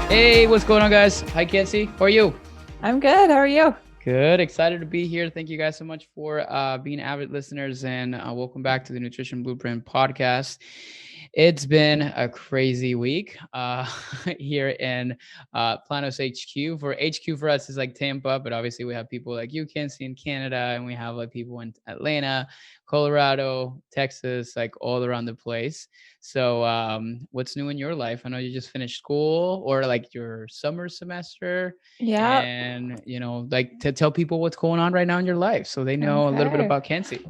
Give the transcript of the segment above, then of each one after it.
Hey, what's going on, guys? Hi, Kenzie. How are you? I'm good. How are you? Good. Excited to be here. Thank you guys so much for being avid listeners and welcome back to the Nutrition Blueprint podcast. It's been a crazy week here in Planos HQ. For HQ for us is like Tampa, but obviously we have people like you, Kenzie, in Canada, and we have like people in Atlanta, Colorado, Texas, like all around the place. So, what's new in your life? I know you just finished school or like your summer semester, Yeah. and like to tell people what's going on right now in your life so they know a little bit Okay. about Kenzie.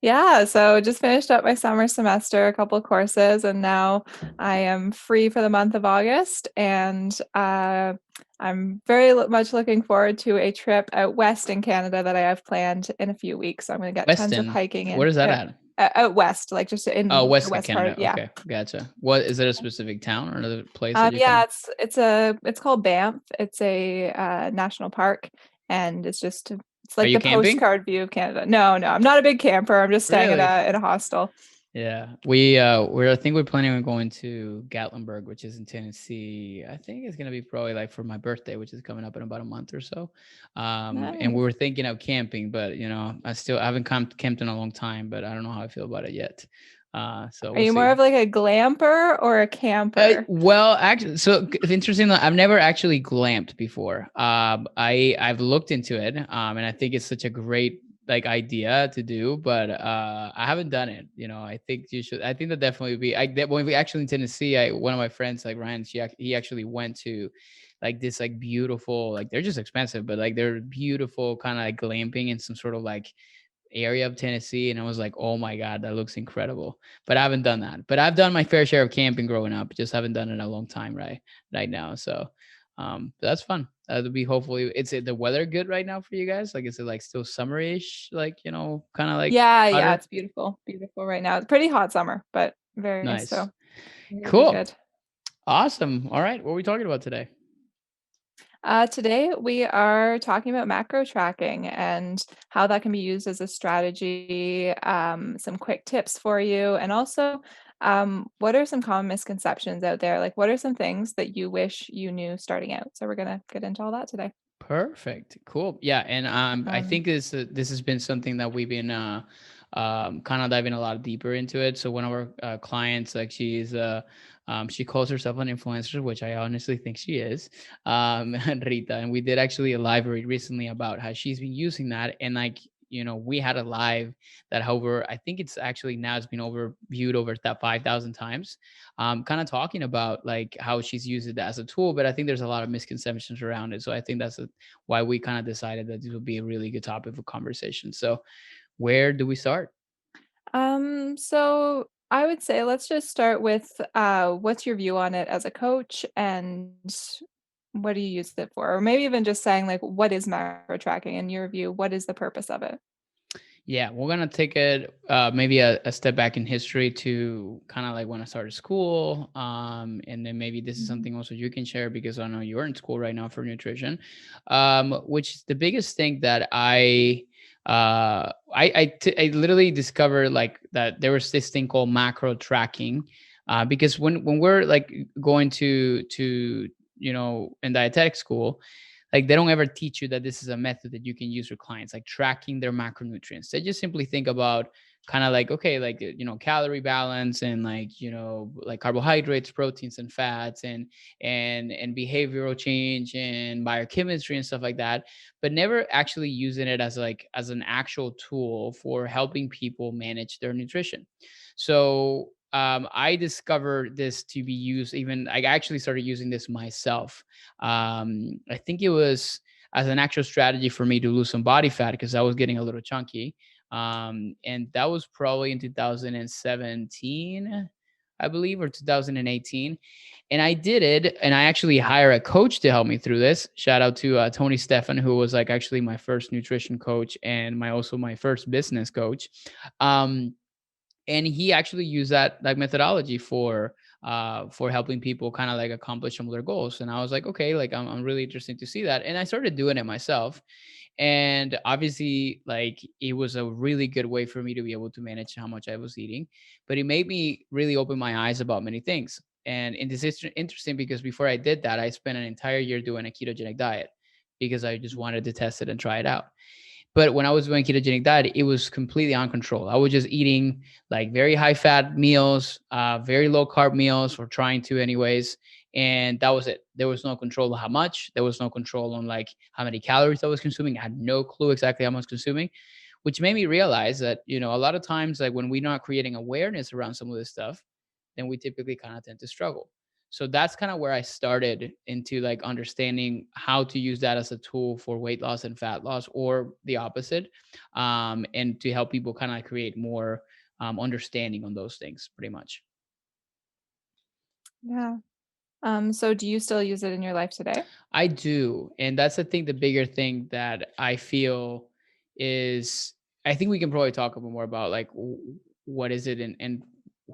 Yeah. So just finished up my summer semester, a couple of courses, and now I am free for the month of August. And I'm very much looking forward to a trip out west in Canada that I have planned in a few weeks. So I'm going to get tons of Weston, hiking where in is that at? out west, like just Oh, in the west of west part. Canada. Yeah. Okay, gotcha. What is it, a specific town or another place that you Yeah. kind It's called Banff. It's a national park, and it's of, are like you the camping? postcard view of Canada. No, I'm not a big camper. I'm just staying Really? in a hostel. Yeah, I think we're planning on going to Gatlinburg, which is in Tennessee. I think it's gonna be probably like for my birthday, which is coming up in about a month or so. And we Nice. were thinking of camping, but I haven't camped in a long time, but I don't know how I feel about it yet. So Are we'll you more see. of like a glamper or a camper? Well, actually, so interesting. I've never actually glamped before. I've looked into it, and I think it's such a great like idea to do, but I haven't done it. I think you should. I think that definitely would be. When we actually in Tennessee, one of my friends like Ryan, he actually went to like this like beautiful, like they're just expensive, but like they're beautiful kind of like glamping in some sort of like area of Tennessee, and I was like, "Oh my god, that looks incredible." But I haven't done that. But I've done my fair share of camping growing up. Just haven't done it in a long time, right now. So, that's fun. That'll be hopefully. Is it the weather good right now for you guys? Like, is it like still summerish? Like, kind of like Yeah, hotter. it's beautiful. Beautiful right now. It's pretty hot summer, but very Nice, so. Really cool, good. awesome. All right, what are we talking about today? Today we are talking about macro tracking and how that can be used as a strategy, some quick tips for you, and also what are some common misconceptions out there? Like, what are some things that you wish you knew starting out? So we're gonna get into all that today. Perfect. Cool. Yeah, and I Um, think this has been something that we've been kind of diving a lot deeper into it. So one of our clients, like she calls herself an influencer, which I honestly think she is, Rita. And we did actually a live read recently about how she's been using that, and like we had a live that however I think it's actually now it's been over viewed over that 5,000 times, kind of talking about like how she's used it as a tool, but I think there's a lot of misconceptions around it. So I think why we kind of decided that this would be a really good topic for conversation. So where do we start? so I would say let's just start with what's your view on it as a coach and what do you use it for? Or maybe even just saying like what is macro tracking in your view? What is the purpose of it? Yeah, we're gonna take it maybe a step back in history to kind of like when I started school, and then maybe this is Mhm. something also you can share because I know you're in school right now for nutrition, which is the biggest thing that I literally discovered like that there was this thing called macro tracking, because when we're like going to in dietetic school, like they don't ever teach you that this is a method that you can use for clients, like tracking their macronutrients. They just simply think about kind of like, okay, like calorie balance and like like carbohydrates, proteins and fats, and behavioral change and biochemistry and stuff like that, but never actually using it as like as an actual tool for helping people manage their nutrition. So I discovered this to be used, even I actually started using this myself. I think it was as an actual strategy for me to lose some body fat because I was getting a little chunky. And that was probably in 2017, I believe, or 2018. And I did it, and I actually hired a coach to help me through this. Shout out to Tony Stefan, who was like actually my first nutrition coach and my first business coach. Um, and he actually used that like methodology for helping people kind of like accomplish some of their goals. And I was like, okay, like I'm really interested to see that, and I started doing it myself. And obviously like it was a really good way for me to be able to manage how much I was eating, but it made me really open my eyes about many things. And this is interesting because before I did that, I spent an entire year doing a ketogenic diet because I just wanted to test it and try it out. But when I was doing ketogenic diet, it was completely uncontrolled. I was just eating like very high fat meals, very low carb meals, or trying to anyways. And that was it. There was no control of how much. There was no control on like how many calories I was consuming. I had no clue exactly how much consuming, which made me realize that, a lot of times, like when we're not creating awareness around some of this stuff, then we typically kind of tend to struggle. So that's kind of where I started into like understanding how to use that as a tool for weight loss and fat loss, or the opposite, and to help people kind of create more understanding on those things, pretty much. Yeah. So do you still use it in your life today? I do. And that's, I think, the bigger thing that I feel is, I think we can probably talk a bit more about like what is it, and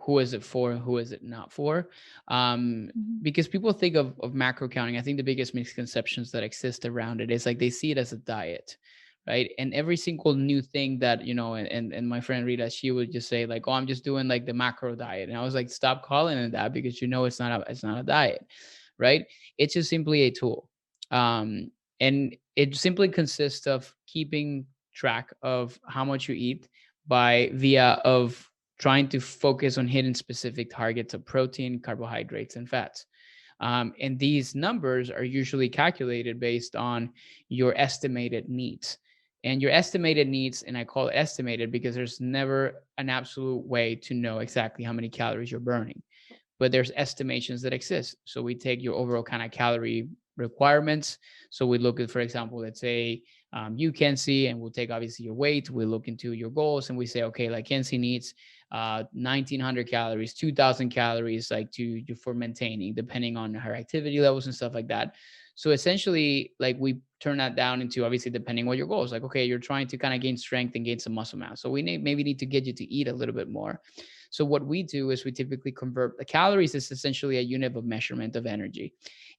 who is it for and who is it not for. Um, Mhm. because people think of macro counting. I think the biggest misconceptions that exist around it is like they see it as a diet. Right. And every single new thing that, and my friend Rita, she would just say, like, oh, I'm just doing like the macro diet. And I was like, stop calling it that, because it's not a diet. Right. It's just simply a tool. And it simply consists of keeping track of how much you eat by via of trying to focus on hitting specific targets of protein, carbohydrates, and fats. And these numbers are usually calculated based on your estimated needs. And your estimated needs, and I call it estimated because there's never an absolute way to know exactly how many calories you're burning, but there's estimations that exist. So we take your overall kind of calorie requirements. So we look at, for example, let's say you can see, and we'll take obviously your weight. We look into your goals, and we say, okay, like Kenzie needs 1900 calories, 2000 calories, like for maintaining, depending on her activity levels and stuff like that. So essentially, like we turn that down into, obviously, depending what your goals. Like, okay, you're trying to kind of gain strength and gain some muscle mass. So we maybe need to get you to eat a little bit more. So what we do is we typically convert the calories is essentially a unit of measurement of energy.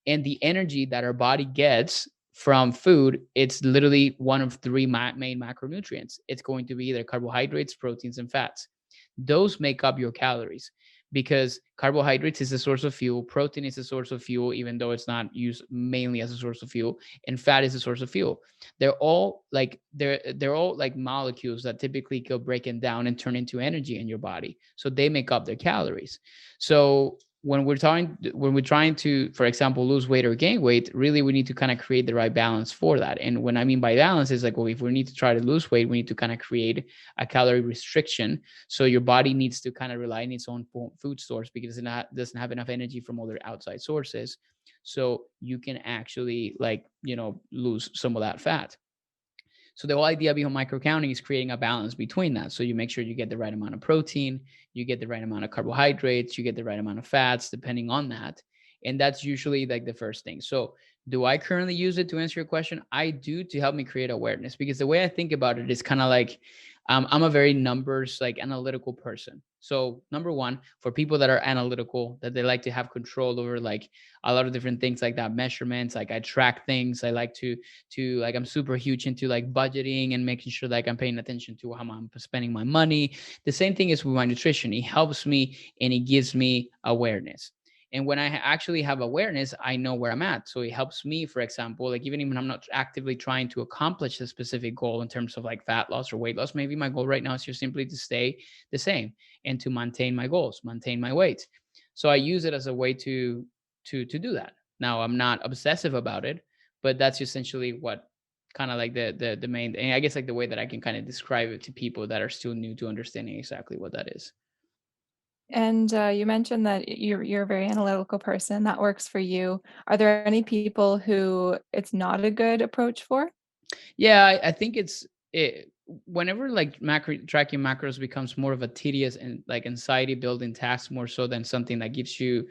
And the energy that our body gets from food, it's literally one of three main macronutrients. It's going to be either carbohydrates, proteins, and fats. Those make up your calories, because carbohydrates is a source of fuel, protein is a source of fuel, even though it's not used mainly as a source of fuel, and fat is a source of fuel. They're all like molecules that typically go breaking down and turn into energy in your body. So they make up their calories. So when we're trying to, for example, lose weight or gain weight, really we need to kind of create the right balance for that. And when I mean by balance is like, well, if we need to try to lose weight, we need to kind of create a calorie restriction. So your body needs to kind of rely on its own food source, because doesn't have enough energy from other outside sources. So you can actually, like, lose some of that fat. So the whole idea behind micro counting is creating a balance between that. So you make sure you get the right amount of protein, you get the right amount of carbohydrates, you get the right amount of fats, depending on that. And that's usually like the first thing. So do I currently use it to answer your question? I do, to help me create awareness, because the way I think about it is kind of like, I'm a very numbers, like, analytical person. So number one, for people that are analytical, that they like to have control over like a lot of different things like that, measurements, like I track things. I like to like, I'm super huge into like budgeting and making sure like I'm paying attention to how I'm spending my money. The same thing is with my nutrition. It helps me and it gives me awareness. And when I actually have awareness, I know where I'm at. So it helps me, for example, like even when I'm not actively trying to accomplish a specific goal in terms of like fat loss or weight loss, maybe my goal right now is just simply to stay the same and to maintain my goals, maintain my weight. So I use it as a way to do that. Now I'm not obsessive about it, but that's essentially what kind of like the main, and I guess like the way that I can kind of describe it to people that are still new to understanding exactly what that is. And you mentioned that you're a very analytical person. That works for you. Are there any people who it's not a good approach for? Yeah, I think whenever like tracking macros becomes more of a tedious and like anxiety building task, more so than something that gives you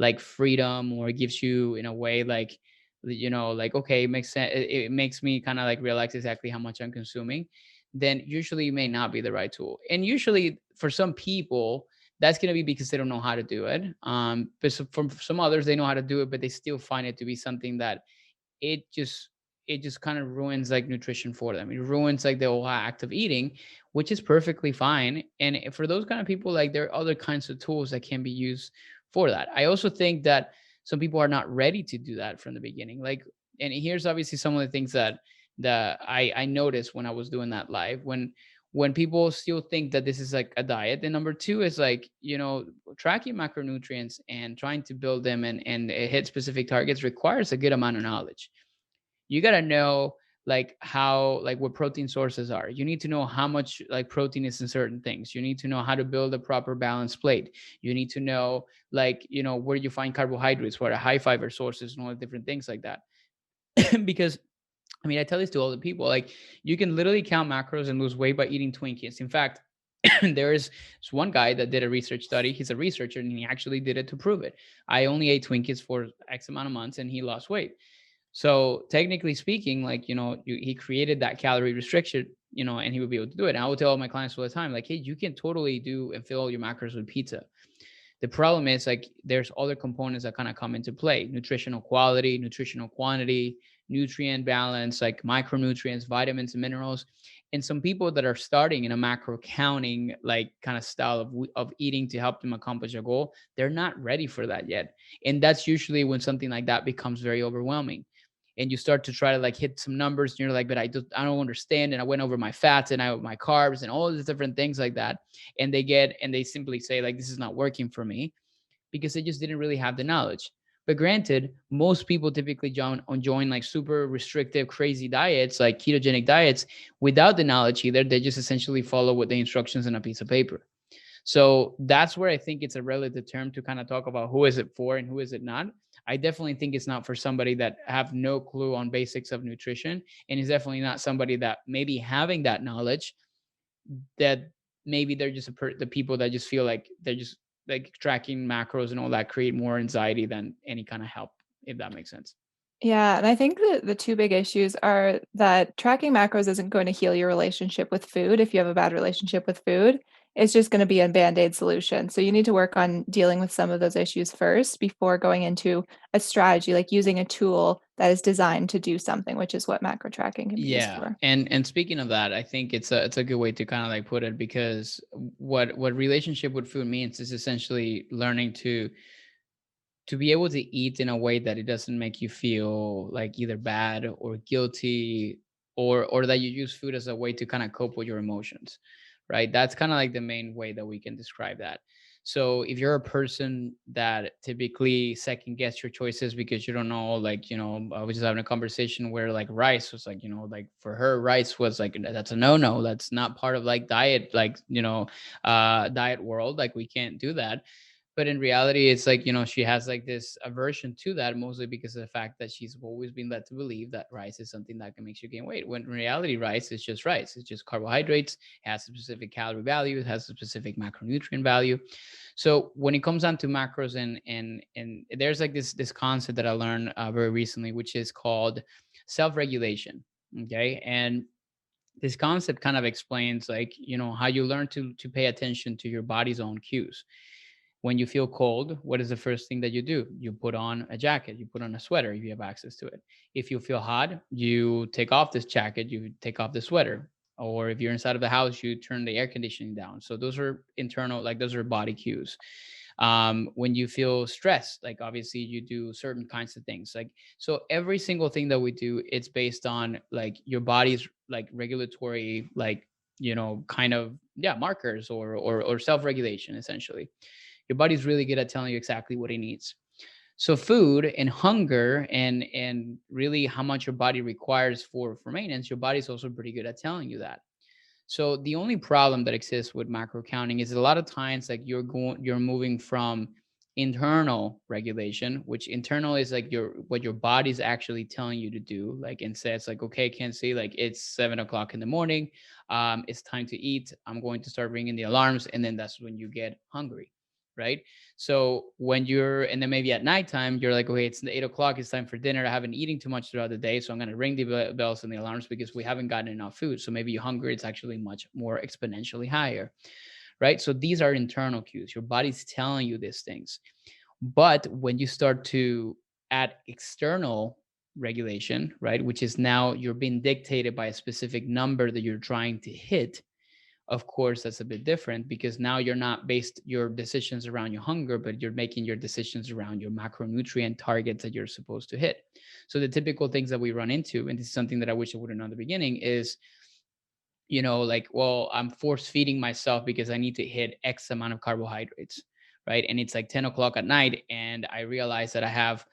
like freedom, or gives you in a way like, like, okay, it makes sense, it makes me kind of like realize exactly how much I'm consuming, then usually it may not be the right tool. And usually for some people, that's going to be because they don't know how to do it. But for some others, they know how to do it, but they still find it to be something that it just it just kind of ruins like nutrition for them. It ruins like the whole act of eating, which is perfectly fine. And for those kind of people, like there are other kinds of tools that can be used for that. I also think that some people are not ready to do that from the beginning. Like, and here's obviously some of the things that I noticed when I was doing that live, when people still think that this is like a diet. And number two is like, tracking macronutrients and trying to build them and hit specific targets requires a good amount of knowledge. You got to know like how, like what protein sources are. You need to know how much like protein is in certain things. You need to know how to build a proper balanced plate. You need to know like, where you find carbohydrates, what are high fiber sources, and all the different things like that. Because I mean, I tell this to all the people, like you can literally count macros and lose weight by eating Twinkies. In fact, there's one guy that did a research study. He's a researcher and he actually did it to prove it. I only ate Twinkies for X amount of months and he lost weight. So technically speaking, like, he created that calorie restriction, and he would be able to do it. And I would tell all my clients all the time, like, hey, you can totally do and fill all your macros with pizza. The problem is like there's other components that kind of come into play: nutritional quality, nutritional quantity, nutrient balance, like micronutrients, vitamins and minerals. And some people that are starting in a macro counting like kind of style of eating to help them accomplish a goal, they're not ready for that yet. And that's usually when something like that becomes very overwhelming, and you start to try to like hit some numbers and you're like, but I don't understand, and I went over my fats and my carbs and all these different things like that. And they simply say like, this is not working for me, because they just didn't really have the knowledge. But granted, most people typically join like super restrictive, crazy diets, like ketogenic diets, without the knowledge either. They just essentially follow what the instructions on a piece of paper. So that's where I think it's a relative term to kind of talk about who is it for and who is it not. I definitely think it's not for somebody that have no clue on basics of nutrition, and it's definitely not somebody that maybe having that knowledge, that maybe they're just the people that just feel like they're just like tracking macros and all that create more anxiety than any kind of help, if that makes sense. Yeah, and I think the two big issues are that tracking macros isn't going to heal your relationship with food if you have a bad relationship with food. It's just going to be a band-aid solution. So you need to work on dealing with some of those issues first before going into a strategy, like using a tool that is designed to do something, which is what macro tracking can be used Yeah, for. and speaking of that, I think it's a good way to kind of like put it, because what relationship with food means is essentially learning to be able to eat in a way that it doesn't make you feel like either bad or guilty, or that you use food as a way to kind of cope with your emotions, right? That's kind of like the main way that we can describe that. So if you're a person that typically second guess your choices because you don't know, like, I was just having a conversation where like rice was like, like for her, rice was like, that's a no, that's not part of like diet, like, diet world, like we can't do that. But in reality, it's like, she has like this aversion to that, mostly because of the fact that she's always been led to believe that rice is something that can make you gain weight, when in reality rice is just rice. It's just carbohydrates. It has a specific calorie value, it has a specific macronutrient value. So when it comes down to macros, and there's like this concept that I learned very recently, which is called self-regulation. Okay. And this concept kind of explains like, how you learn to pay attention to your body's own cues. When you feel cold, what is the first thing that you do? You put on a jacket, you put on a sweater if you have access to it. If you feel hot, you take off this jacket, you take off the sweater. Or if you're inside of the house, you turn the air conditioning down. So those are internal, like those are body cues. When you feel stressed, like obviously you do certain kinds of things. Like, so every single thing that we do, it's based on like your body's like regulatory, like, kind of, yeah, markers, or self-regulation essentially. Your body's really good at telling you exactly what it needs. So food and hunger, and really how much your body requires for maintenance, your body's also pretty good at telling you that. So the only problem that exists with macro counting is a lot of times like you're moving from internal regulation, which internal is like your what your body's actually telling you to do. Like, and says like, okay, can't see, like it's 7 o'clock in the morning, it's time to eat. I'm going to start ringing the alarms, and then that's when you get hungry, right? So when you're, and then maybe at nighttime, you're like, okay, it's 8 o'clock, it's time for dinner. I haven't eaten too much throughout the day, so I'm going to ring the bells and the alarms because we haven't gotten enough food. So maybe your hunger is actually much more exponentially higher, right? So these are internal cues. Your body's telling you these things. But when you start to add external regulation, right, which is now you're being dictated by a specific number that you're trying to hit, of course that's a bit different, because now you're not based your decisions around your hunger, but you're making your decisions around your macronutrient targets that you're supposed to hit. So the typical things that we run into, and this is something that I wish I would have known at the beginning, is, like, well, I'm force feeding myself because I need to hit X amount of carbohydrates, right? And it's like 10 o'clock at night, and I realize that I have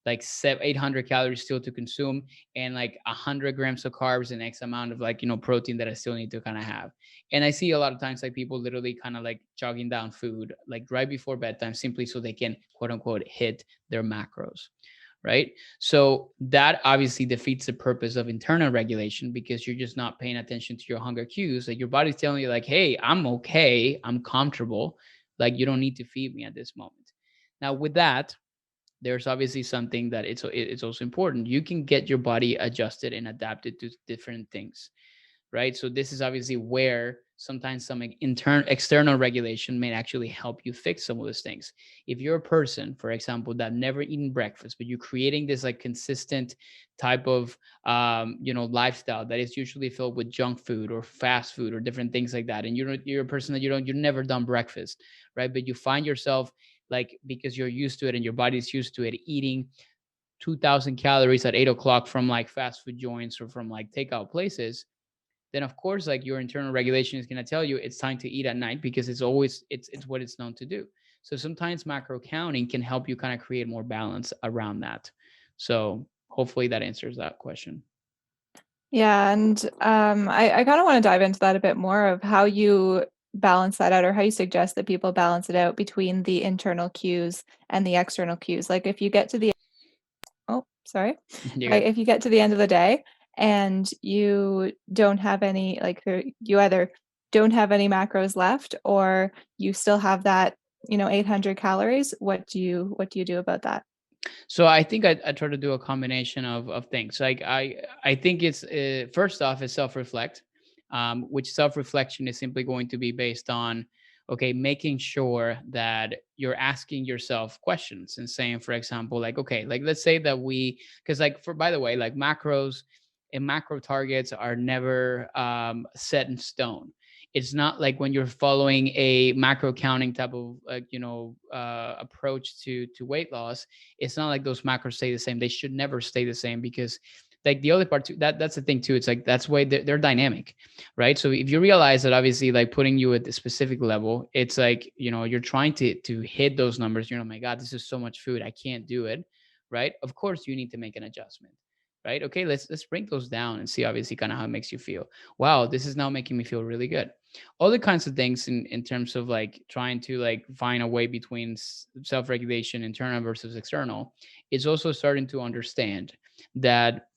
like 800 calories still to consume, and like 100 grams of carbs and X amount of, like, protein that I still need to kind of have. And I see a lot of times like people literally kind of like jogging down food like right before bedtime, simply so they can quote unquote hit their macros, right? So that obviously defeats the purpose of internal regulation, because you're just not paying attention to your hunger cues. Like your body's telling you, like, hey, I'm okay, I'm comfortable. Like you don't need to feed me at this moment. Now, with that, there's obviously something that it's also important. You can get your body adjusted and adapted to different things, right? So this is obviously where sometimes some internal external regulation may actually help you fix some of those things. If you're a person, for example, that never eaten breakfast, but you're creating this like consistent type of lifestyle that is usually filled with junk food or fast food or different things like that, and you're a person that you've never done breakfast, right? But you find yourself, like, because you're used to it and your body's used to it, eating 2,000 calories at 8 o'clock from like fast food joints or from like takeout places, then of course like your internal regulation is going to tell you it's time to eat at night, because it's what it's known to do. So sometimes macro counting can help you kind of create more balance around that. So hopefully that answers that question. Yeah, and I kind of want to dive into that a bit more of how you balance that out, or how you suggest that people balance it out between the internal cues and the external cues. Like if you get to the oh, sorry. You Like good? if you get to the end of the day and you don't have any, like you either don't have any macros left, or you still have that, 800 calories, what do you do about that? So I think I try to do a combination of things. Like I think it's first off is self reflect, which self reflection is simply going to be based on, okay, making sure that you're asking yourself questions and saying, for example, like, okay, like let's say that because like, for by the way, like macros and macro targets are never set in stone. It's not like when you're following a macro counting type of approach to weight loss, it's not like those macros stay the same. They should never stay the same, because like the other part too, that's the thing too. It's like that's why they're dynamic, right? So if you realize that obviously like putting you at the specific level, it's like, you're trying to hit those numbers. Oh my God, this is so much food, I can't do it, right? Of course you need to make an adjustment, right? Okay, let's bring those down and see obviously kind of how it makes you feel. Wow, this is now making me feel really good. Other kinds of things in terms of like trying to like find a way between self-regulation, internal versus external, is also starting to understand that,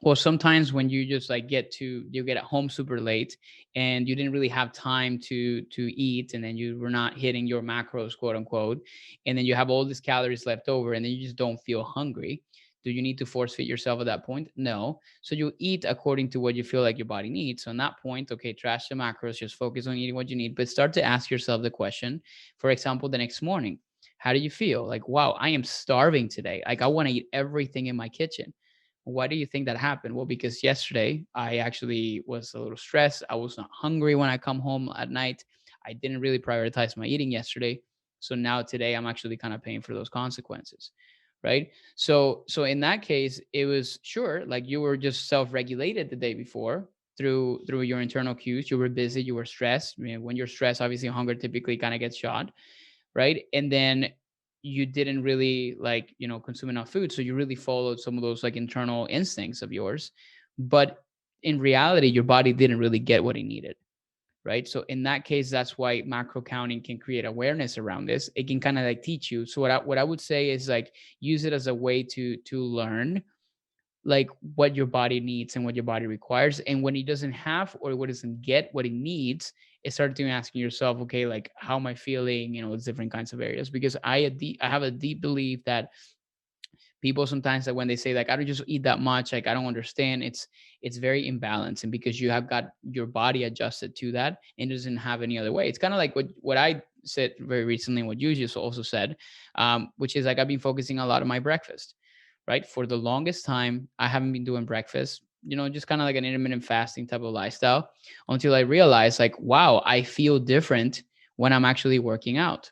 well, sometimes when you just like you get at home super late and you didn't really have time to eat, and then you were not hitting your macros, quote unquote, and then you have all these calories left over, and then you just don't feel hungry. Do you need to force feed yourself at that point? No. So you eat according to what you feel like your body needs. So on that point, okay, trash the macros, just focus on eating what you need, but start to ask yourself the question, for example, the next morning, how do you feel? Like, wow, I am starving today, like I want to eat everything in my kitchen. Why do you think that happened? Well, because yesterday I actually was a little stressed. I was not hungry when I come home at night. I didn't really prioritize my eating yesterday. So now today I'm actually kind of paying for those consequences. Right. So in that case, it was sure like you were just self-regulated the day before through your internal cues. You were busy, you were stressed. I mean, when you're stressed, obviously hunger typically kind of gets shot, right? And then you didn't really like, consume enough food. So you really followed some of those like internal instincts of yours. But in reality, your body didn't really get what it needed. Right. So in that case, that's why macro counting can create awareness around this. It can kind of like teach you. So what I would say is like use it as a way to learn like what your body needs and what your body requires. And when it doesn't have or what doesn't get what it needs, it starts to asking yourself, okay, like how am I feeling? It's different kinds of areas. Because I have a deep belief that people sometimes that when they say like I don't just eat that much, like I don't understand, it's very imbalanced. And because you have got your body adjusted to that and it doesn't have any other way. It's kind of like what I said very recently and what you just also said, which is like I've been focusing a lot on my breakfast, right? For the longest time I haven't been doing breakfast. just kind of like an intermittent fasting type of lifestyle, until I realized like, wow, I feel different when I'm actually working out.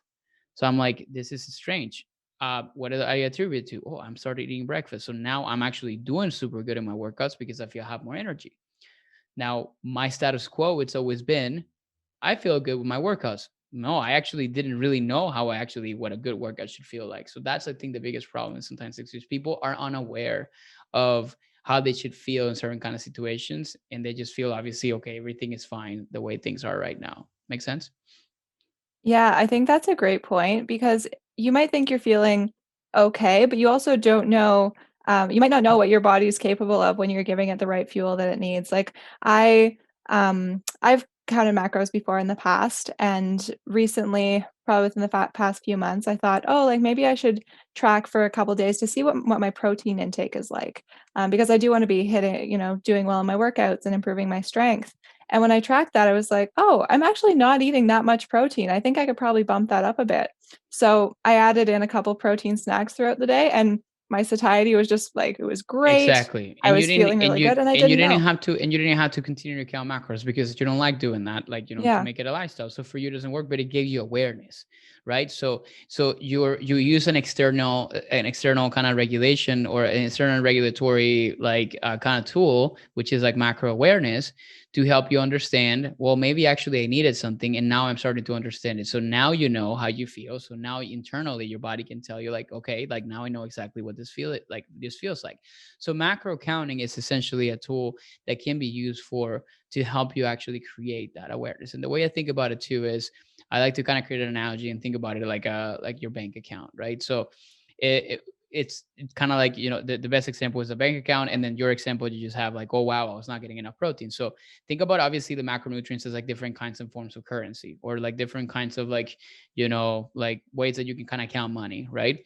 So I'm like, this is strange. What did I attribute to? Oh, I'm started eating breakfast. So now I'm actually doing super good in my workouts because I feel I have more energy. Now, my status quo, it's always been, I feel good with my workouts. No, I actually didn't really know what a good workout should feel like. So that's, I think, the biggest problem is sometimes is people are unaware of how they should feel in certain kind of situations. And they just feel obviously, okay, everything is fine the way things are right now. Make sense? Yeah, I think that's a great point because you might think you're feeling okay, but you also don't know, you might not know what your body is capable of when you're giving it the right fuel that it needs. Like I've counted macros before in the past, and recently, probably within the past few months, I thought, oh, like maybe I should track for a couple days to see what my protein intake is like, because I do want to be hitting, doing well in my workouts and improving my strength. And when I tracked that, I was like, "Oh, I'm actually not eating that much protein. I think I could probably bump that up a bit." So, I added in a couple protein snacks throughout the day, and my satiety was just like it was great. Exactly. I And you was didn't feeling and really you good, and I and you didn't didn't know. have to and you didn't have to continue to count macros because you don't like doing that, like, to Yeah. make it a lifestyle. So for you it doesn't work, but it gave you awareness, right? So you use an external kind of regulation or an external regulatory like kind of tool, which is like macro awareness, to help you understand, well, maybe actually I needed something and now I'm starting to understand it. So now you know how you feel. So now internally your body can tell you like, okay, like now I know exactly what this feels like. So macro counting is essentially a tool that can be used for to help you actually create that awareness. And the way I think about it too is I like to kind of create an analogy and think about it like your bank account, right? So it's kind of like the best example is a bank account, and then your example you just have like, oh wow, I was not getting enough protein. So think about obviously the macronutrients as like different kinds of forms of currency, or like different kinds of like like ways that you can kind of count money, right?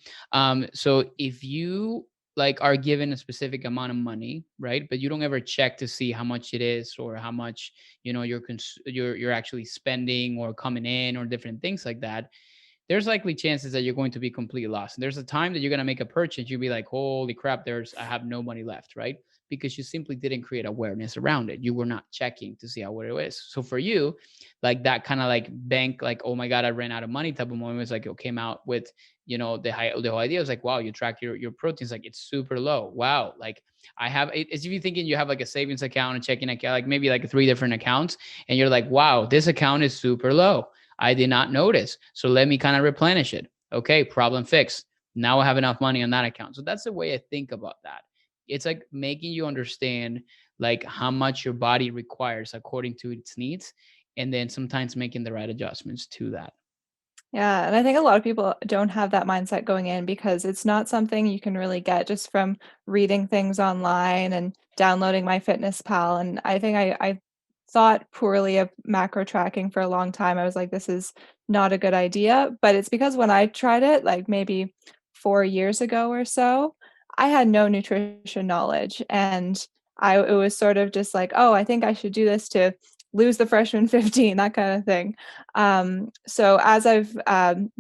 So if you like are given a specific amount of money, right, but you don't ever check to see how much it is or how much you're actually spending or coming in or different things like that, there's likely chances that you're going to be completely lost. And there's a time that you're going to make a purchase, you'll be like, holy crap, I have no money left, right? Because you simply didn't create awareness around it. You were not checking to see how what it is. So for you, like that kind of like bank, like, oh my God, I ran out of money type of moment was like it came out with, the whole idea was like, wow, you track your proteins, like it's super low. Wow. Like I have it's if you're thinking you have like a savings account and checking account, like maybe like three different accounts, and you're like, wow, this account is super low. I did not notice. So let me kind of replenish it. Okay, problem fixed. Now I have enough money on that account. So that's the way I think about that. It's like making you understand like how much your body requires according to its needs, and then sometimes making the right adjustments to that. Yeah, and I think a lot of people don't have that mindset going in because it's not something you can really get just from reading things online and downloading MyFitnessPal. And I think I thought poorly of macro tracking for a long time. I was like, this is not a good idea. But it's because when I tried it, like maybe 4 years ago or so, I had no nutrition knowledge. And it was sort of just like, oh, I think I should do this to lose the freshman 15, that kind of thing. So as I've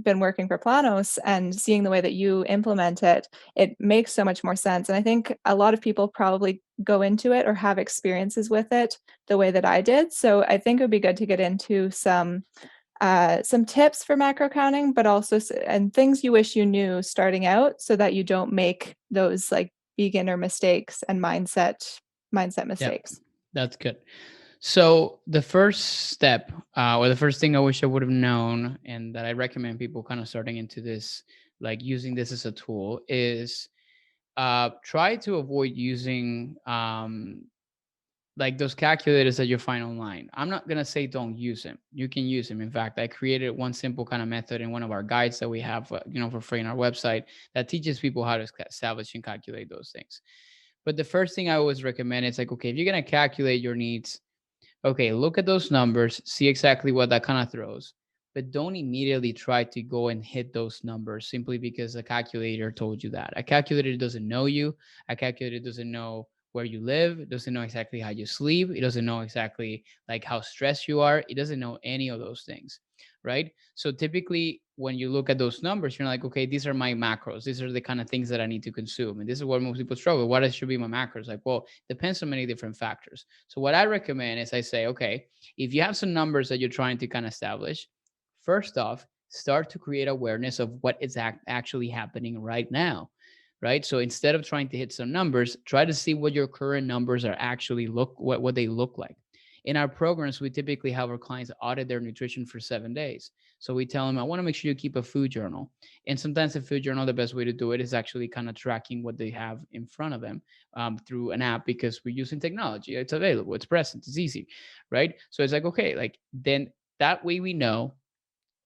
been working for Planos and seeing the way that you implement it, it makes so much more sense. And I think a lot of people probably go into it or have experiences with it the way that I did. So I think it would be good to get into some tips for macro counting, but also and things you wish you knew starting out, so that you don't make those like beginner mistakes and mindset Yeah, mistakes. that's good. So the first step, or the first thing I wish I would have known, and that I recommend people kind of starting into this, like using this as a tool, is try to avoid using like those calculators that you find online. I'm not gonna say don't use them. You can use them. In fact, I created one simple kind of method in one of our guides that we have, for free on our website, that teaches people how to establish and calculate those things. But the first thing I always recommend is like, okay, if you're gonna calculate your needs, okay, look at those numbers, see exactly what that kind of throws, but don't immediately try to go and hit those numbers simply because a calculator told you that. A calculator doesn't know you. A calculator doesn't know where you live, it doesn't know exactly how you sleep, it doesn't know exactly like how stressed you are, it doesn't know any of those things, right? So typically when you look at those numbers, you're like, okay, these are my macros, these are the kind of things that I need to consume, and this is what most people struggle with. What should be my macros? Like, well, depends on many different factors. So what I recommend is I say, okay, if you have some numbers that you're trying to kind of establish, first off, start to create awareness of what is actually happening right now, right? So instead of trying to hit some numbers, try to see what your current numbers are actually what they look like. In our programs, we typically have our clients audit their nutrition for 7 days. So we tell them, I want to make sure you keep a food journal. And sometimes a food journal, the best way to do it is actually kind of tracking what they have in front of them through an app, because we're using technology. It's available, it's present, it's easy, right? So it's like, okay, like then that way we know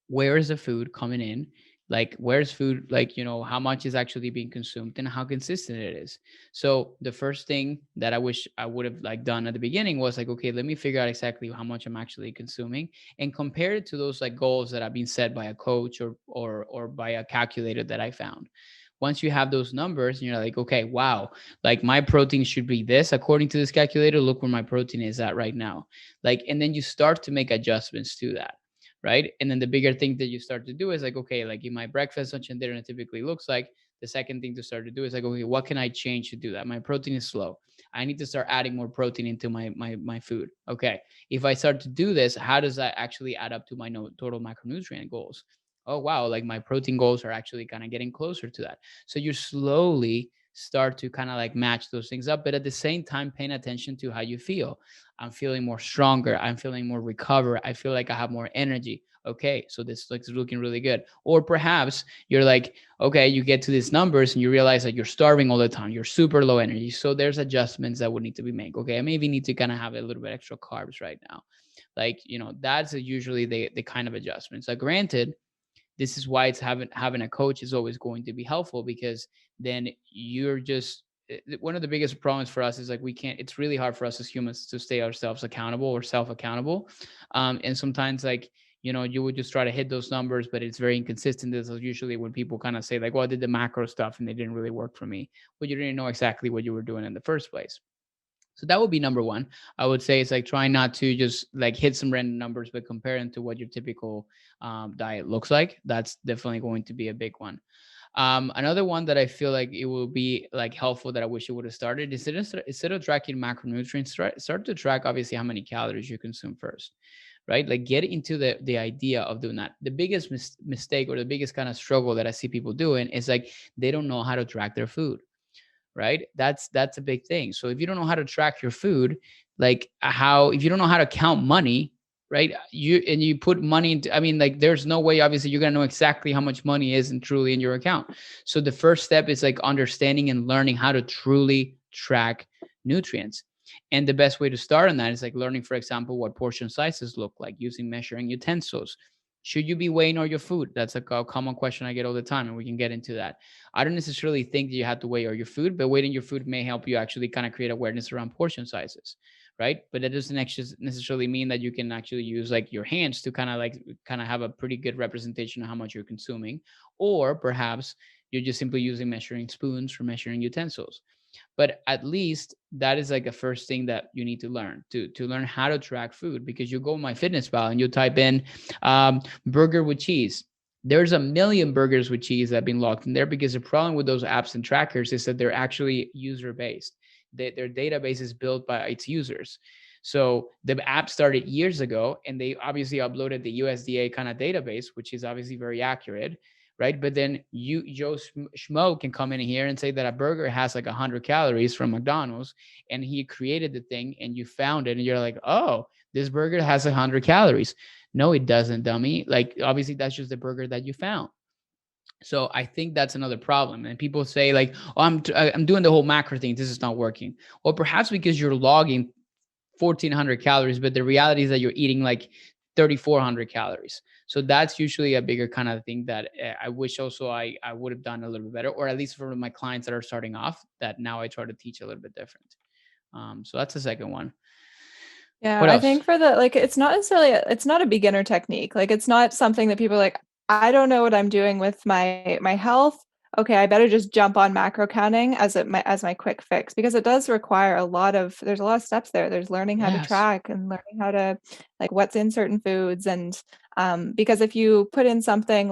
where is the food coming in, like where's food, like how much is actually being consumed and how consistent it is. So the first thing that I wish I would have like done at the beginning was like, okay, let me figure out exactly how much I'm actually consuming and compare it to those like goals that have been set by a coach or by a calculator that I found. Once you have those numbers and you're like, okay, wow, like my protein should be this according to this calculator, look where my protein is at right now. Like, and then you start to make adjustments to that, right? And then the bigger thing that you start to do is like, okay, like in my breakfast, lunch, and dinner, it typically looks like. The second thing to start to do is like, okay, what can I change to do that? My protein is slow. I need to start adding more protein into my food. Okay, if I start to do this, how does that actually add up to my total macronutrient goals? Oh wow, like my protein goals are actually kind of getting closer to that. So you slowly start to kind of like match those things up, but at the same time paying attention to how you feel. I'm feeling more stronger. I'm feeling more recovered. I feel like I have more energy. Okay, so this looks looking really good. Or perhaps you're like, okay, you get to these numbers and you realize that you're starving all the time. You're super low energy. So there's adjustments that would need to be made. Okay, I maybe need to kind of have a little bit extra carbs right now. Like, that's usually the kind of adjustments. Like, granted, this is why it's having a coach is always going to be helpful, because then you're just one of the biggest problems for us is like we can't, it's really hard for us as humans to stay ourselves accountable or self accountable. And sometimes like you would just try to hit those numbers, but it's very inconsistent. This is usually when people kind of say like, well, I did the macro stuff and they didn't really work for me, but you didn't know exactly what you were doing in the first place. So that would be number one. I would say it's like trying not to just like hit some random numbers, but compare them to what your typical diet looks like. That's definitely going to be a big one. Another one that I feel like it will be like helpful that I wish you would have started is instead of tracking macronutrients, start to track obviously how many calories you consume first, right? Like get into the idea of doing that. The biggest mistake or the biggest kind of struggle that I see people doing is like they don't know how to track their food, right? That's a big thing. So if you don't know how to track your food, like how if you don't know how to count money, right? You put money into, I mean, like there's no way obviously you're gonna know exactly how much money is and truly in your account. So the first step is like understanding and learning how to truly track nutrients. And the best way to start on that is like learning, for example, what portion sizes look like using measuring utensils. Should you be weighing all your food? That's a common question I get all the time, and we can get into that. I don't necessarily think that you have to weigh all your food, but weighing your food may help you actually kind of create awareness around portion sizes, right? But that doesn't actually necessarily mean that you can actually use like your hands to kind of have a pretty good representation of how much you're consuming, or perhaps you're just simply using measuring spoons for measuring utensils. But at least that is like a first thing that you need to learn to learn how to track food, because you go my fitness pal and you type in burger with cheese. There's a million burgers with cheese that have been logged in there, because the problem with those apps and trackers is that they're actually user based. Their database is built by its users. So the app started years ago and they obviously uploaded the USDA kind of database, which is obviously very accurate, right? But then Joe Schmo can come in here and say that a burger has like 100 calories from McDonald's, and he created the thing, and you found it, and you're like, oh, this burger has 100 calories. No, it doesn't, dummy. Like obviously that's just the burger that you found. So I think that's another problem. And people say like, oh, I'm doing the whole macro thing. This is not working. Well, perhaps because you're logging 1,400 calories, but the reality is that you're eating like 3,400 calories. So that's usually a bigger kind of thing that I wish also I would have done a little bit better, or at least for my clients that are starting off, that now I try to teach a little bit different. So that's the second one. Yeah, What I else? think for the like it's not necessarily it's not a beginner technique. Like it's not something that people are like, I don't know what I'm doing with my health. okay, I better just jump on macro counting as as my quick fix, because it does require a lot of there's a lot of steps there. There's learning how to Yes. track and learning how to like what's in certain foods, and because if you put in something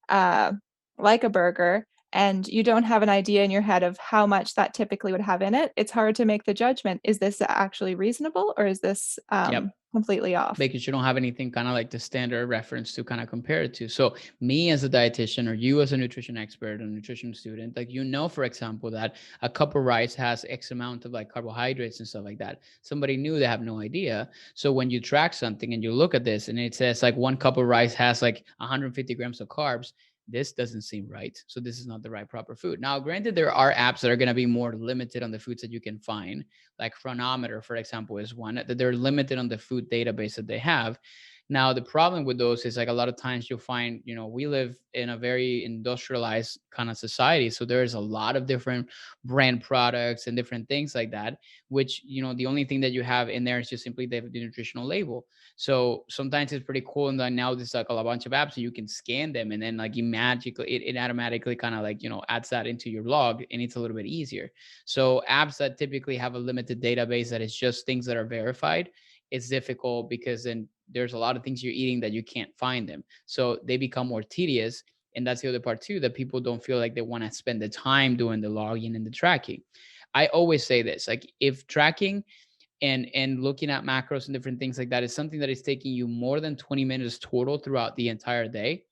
uh like a burger and you don't have an idea in your head of how much that typically would have in it, it's hard to make the judgment. Is this actually reasonable, or is this Yep. completely off? Because you don't have anything kind of like the standard reference to kind of compare it to. So me as a dietitian or you as a nutrition expert or nutrition student, like, for example, that a cup of rice has X amount of like carbohydrates and stuff like that. Somebody new, they have no idea. So when you track something and you look at this and it says like one cup of rice has like 150 grams of carbs, this doesn't seem right. So this is not the right proper food. Now, granted, there are apps that are going to be more limited on the foods that you can find, like Chronometer, for example, is one that they're limited on the food database that they have. Now, the problem with those is like a lot of times you'll find, we live in a very industrialized kind of society. So there's a lot of different brand products and different things like that, which, the only thing that you have in there is just simply the nutritional label. So sometimes it's pretty cool. And then now there's like a bunch of apps so you can scan them and then like you magically, it automatically kind of like, adds that into your log and it's a little bit easier. So apps that typically have a limited database that is just things that are verified, it's difficult because then there's a lot of things you're eating that you can't find them. So they become more tedious. And that's the other part too, that people don't feel like they want to spend the time doing the logging and the tracking. I always say this, like if tracking and looking at macros and different things like that is something that is taking you more than 20 minutes total throughout the entire day,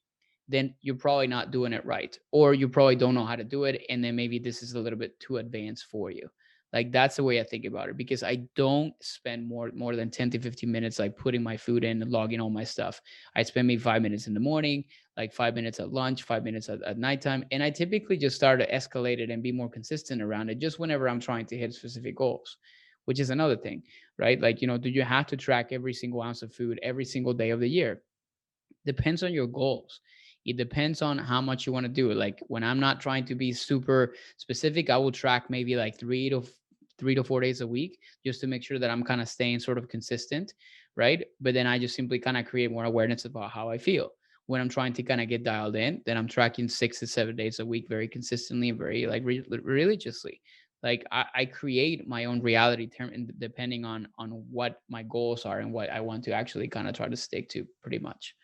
then you're probably not doing it right, or you probably don't know how to do it. And then maybe this is a little bit too advanced for you. Like that's the way I think about it, because I don't spend more than 10 to 15 minutes like putting my food in and logging all my stuff. I spend maybe 5 minutes in the morning, like 5 minutes at lunch, 5 minutes at nighttime. And I typically just start to escalate it and be more consistent around it just whenever I'm trying to hit specific goals, which is another thing, right? Like, do you have to track every single ounce of food every single day of the year? Depends on your goals. It depends on how much you want to do. Like when I'm not trying to be super specific, I will track maybe like 3 to 4 days a week just to make sure that I'm kind of staying sort of consistent, right? But then I just simply kind of create more awareness about how I feel. When I'm trying to kind of get dialed in, then I'm tracking 6 to 7 days a week very consistently and very like religiously. Like I create my own reality term depending on what my goals are and what I want to actually kind of try to stick to pretty much.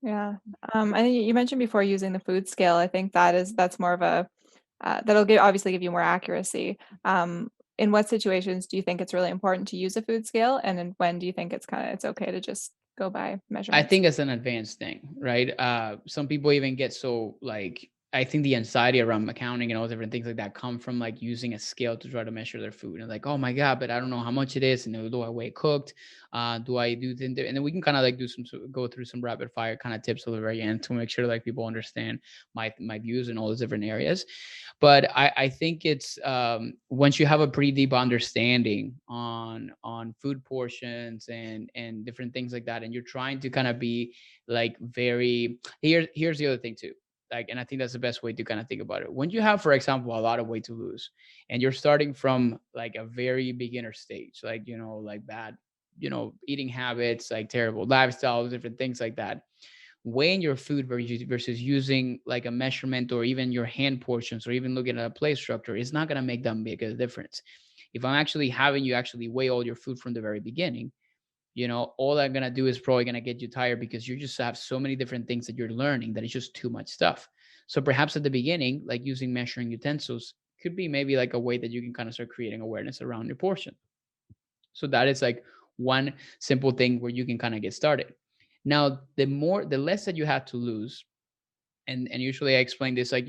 Yeah. I think you mentioned before using the food scale. I think that's more of a that'll give obviously give you more accuracy. In what situations do you think it's really important to use a food scale, and then when do you think it's okay to just go by I measurements? think it's an advanced thing, right? Some people even get so like, I think the anxiety around accounting and all different things like that come from like using a scale to try to measure their food and like, oh my god, but I don't know how much it is, and do I weigh cooked? Do I do and then we can kind of like go through some rapid fire kind of tips at the very end to make sure like people understand my views in all those different areas. But I think it's once you have a pretty deep understanding on food portions and different things like that, and you're trying to kind of be like very here's the other thing too. Like, and I think that's the best way to kind of think about it. When you have, for example, a lot of weight to lose, and you're starting from like a very beginner stage, like like bad, eating habits, like terrible lifestyles, different things like that, weighing your food versus using like a measurement or even your hand portions or even looking at a plate structure is not going to make that big a difference. If I'm actually having you actually weigh all your food from the very beginning, all I'm going to do is probably going to get you tired because you just have so many different things that you're learning that it's just too much stuff. So perhaps at the beginning, like using measuring utensils could be maybe like a way that you can kind of start creating awareness around your portion. So that is like one simple thing where you can kind of get started. Now, the less that you have to lose, and usually I explain this like,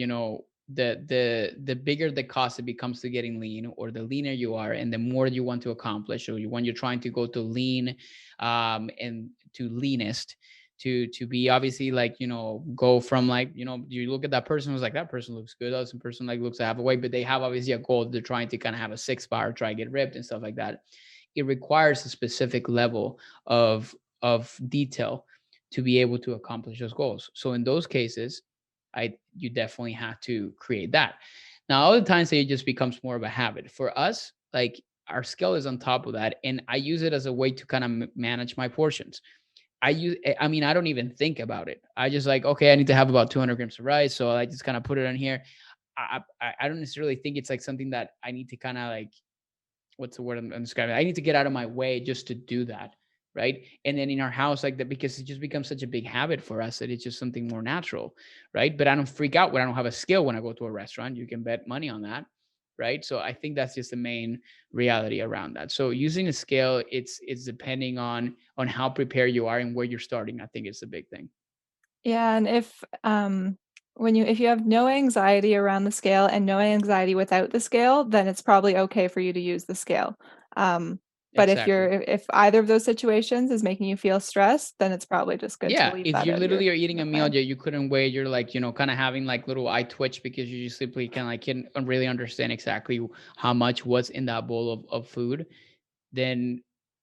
the bigger the cost it becomes to getting lean, or the leaner you are and the more you want to accomplish, or when you're trying to go to lean and to leanest, to be obviously like, go from like, you look at that person who's like, that person looks good, that person like looks to have a weight, but they have obviously a goal, they're trying to kind of have a six bar, try to get ripped and stuff like that. It requires a specific level of detail to be able to accomplish those goals. So in those cases, you definitely have to create that. Now, other times it just becomes more of a habit. For us, like our skill is on top of that, and I use it as a way to kind of manage my portions. I mean, I don't even think about it. I just like, okay, I need to have about 200 grams of rice. So I just kind of put it on here. I don't necessarily think it's like something that I need to kind of like, what's the word I'm describing? I need to get out of my way just to do that. Right. And then in our house, like that, because it just becomes such a big habit for us that it's just something more natural. Right. But I don't freak out when I don't have a skill when I go to a restaurant. You can bet money on that. Right. So I think that's just the main reality around that. So using a scale, it's depending on how prepared you are and where you're starting. I think it's the big thing. Yeah, and if you have no anxiety around the scale and no anxiety without the scale, then it's probably okay for you to use the scale. But Exactly. if either of those situations is making you feel stressed, then it's probably just good to Yeah, leave if that you out of literally are eating your a meal plan. that you couldn't weigh, you're like, kind of having like little eye twitch because you just simply can like can really understand exactly how much was in that bowl of food, then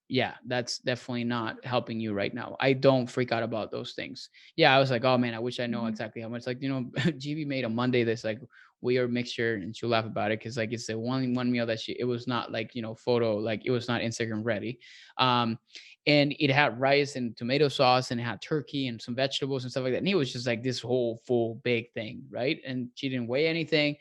yeah, that's definitely not helping you right now. I don't freak out about those things. Yeah, I was like, oh man, I wish I know Mhm. exactly how much. Like, GB made a Monday this like weird mixture, and she'll laugh about it because like it's the one meal that it was not like photo, like it was not Instagram ready. Um, and it had rice and tomato sauce, and it had turkey and some vegetables and stuff like that. And it was just like this whole full big thing, right? And she didn't weigh anything.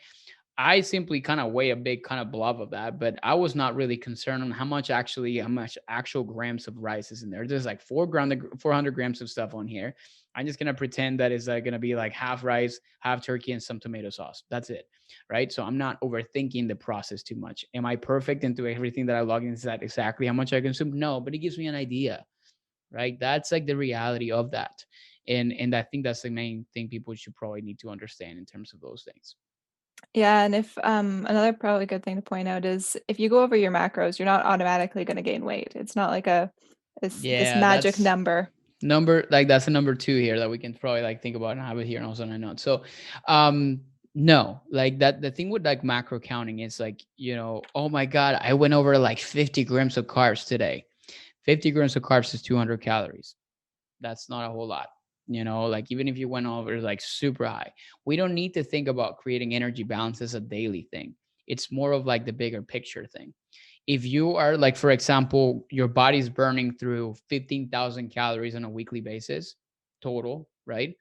I simply kind of weigh a big kind of blob of that, but I was not really concerned on how much actual grams of rice is in there. There's like 400 grams of stuff on here. I'm just gonna pretend that is gonna be like half rice, half turkey, and some tomato sauce. That's it, right? So I'm not overthinking the process too much. Am I perfect into everything that I log in? Is that exactly how much I consume? No, but it gives me an idea, right? That's like the reality of that, and I think that's the main thing people should probably need to understand in terms of those things. Yeah, and if another probably good thing to point out is if you go over your macros, you're not automatically going to gain weight. It's not like this Yeah, magic that's number. that's a number two here that we can probably like think about and have it here and also on a note. So no, like that the thing with like macro counting is like, oh my God, I went over like 50 grams of carbs today. 50 grams of carbs is 200 calories. That's not a whole lot. Like even if you went over like super high, we don't need to think about creating energy balance as a daily thing. It's more of like the bigger picture thing. If you are like, for example, your body's burning through 15,000 calories on a weekly basis total, right?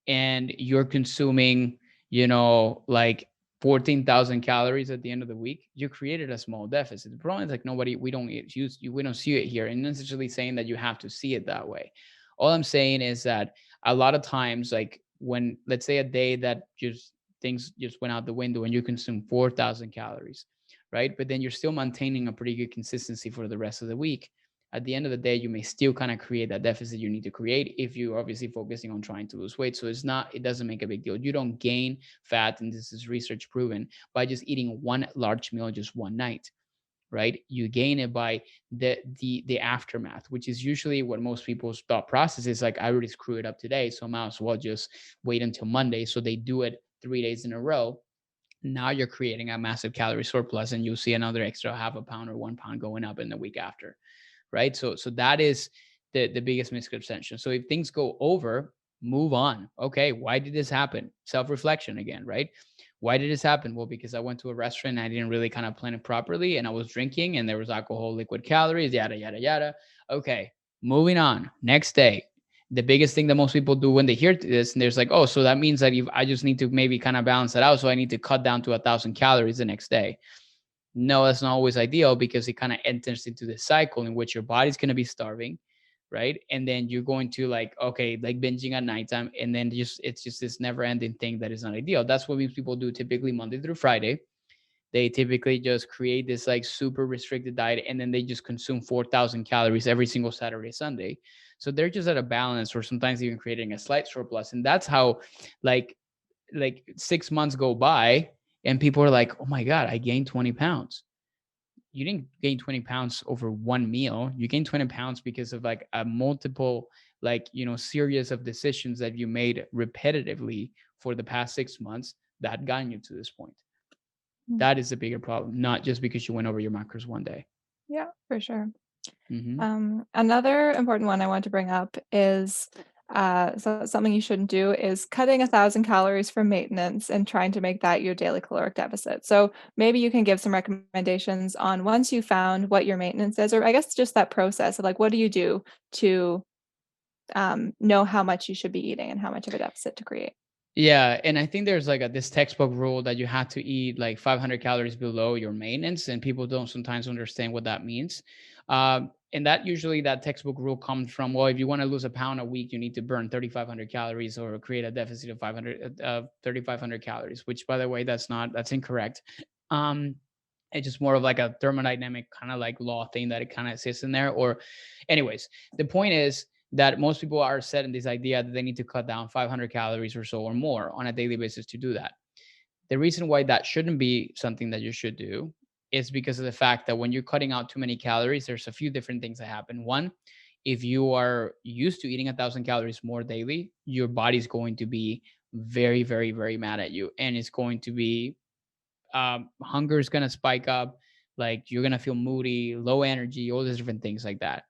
And you're consuming, like 14,000 calories at the end of the week, you created a small deficit. The problem is like we don't see it here. And not necessarily saying that you have to see it that way. All I'm saying is that a lot of times, like when, let's say a day that just things just went out the window and you consume 4,000 calories, right? But then you're still maintaining a pretty good consistency for the rest of the week. At the end of the day, you may still kind of create that deficit you need to create if you're obviously focusing on trying to lose weight. So it doesn't make a big deal. You don't gain fat, and this is research proven, by just eating one large meal just one night, right? You gain it by the aftermath, which is usually what most people's thought process is like, I already screwed it up today, so I might as well just wait until Monday. So they do it 3 days in a row. Now you're creating a massive calorie surplus, and you'll see another extra half a pound or 1 pound going up in the week after, right? So that is the biggest misconception. So if things go over, move on. Okay, why did this happen? Self-reflection again, right? Why did this happen? Well, because I went to a restaurant and I didn't really kind of plan it properly, and I was drinking and there was alcohol, liquid calories, yada yada yada. Okay, moving on. Next day, the biggest thing that most people do when they hear this, and there's like, oh, so that means that if I just need to maybe kind of balance it out, so I need to cut down to 1,000 calories the next day. No, that's not always ideal, because it kind of enters into the cycle in which your body's going to be starving, right? And then you're going to like, okay, like binging at nighttime, and then it's just this never ending thing that is not ideal. That's what people do typically Monday through Friday. They typically just create this like super restricted diet, and then they just consume 4,000 calories every single Saturday, Sunday. So they're just at a balance, or sometimes even creating a slight surplus. And that's how like 6 months go by, and people are like, oh my God, I gained 20 pounds. You didn't gain 20 pounds over one meal. You gained 20 pounds because of like a multiple, like, series of decisions that you made repetitively for the past 6 months that got you to this point. Mm. That is the bigger problem, not just because you went over your macros one day. Yeah, for sure. Hmm. Another important one I want to bring up is something you shouldn't do is cutting 1,000 calories from maintenance and trying to make that your daily caloric deficit. So maybe you can give some recommendations on once you found what your maintenance is, or I guess just that process of like, what do you do to know how much you should be eating and how much of a deficit to create. Yeah, and I think there's like this textbook rule that you have to eat like 500 calories below your maintenance, and people don't sometimes understand what that means. And that usually that textbook rule comes from, well, if you want to lose a pound a week, you need to burn 3,500 calories or create a deficit of 3,500 calories. Which, by the way, that's incorrect. Um, it's just more of like a thermodynamic kind of like law thing that it kind of sits in there. Or, anyways, the point is that most people are set in this idea that they need to cut down 500 calories or so or more on a daily basis to do that. The reason why that shouldn't be something that you should do is because of the fact that when you're cutting out too many calories, there's a few different things that happen. One, if you are used to eating 1,000 calories more daily, your body's going to be very, very, very mad at you. And it's going to be, hunger is going to spike up. Like you're going to feel moody, low energy, all these different things like that.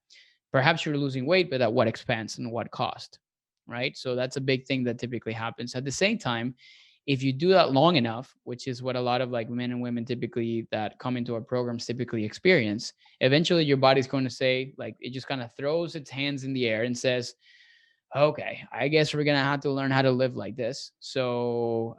Perhaps you're losing weight, but at what expense and what cost, right? So that's a big thing that typically happens. At the same time, if you do that long enough, which is what a lot of like men and women typically that come into our programs typically experience, eventually your body's going to say, like, it just kind of throws its hands in the air and says, okay, I guess we're gonna have to learn how to live like this. So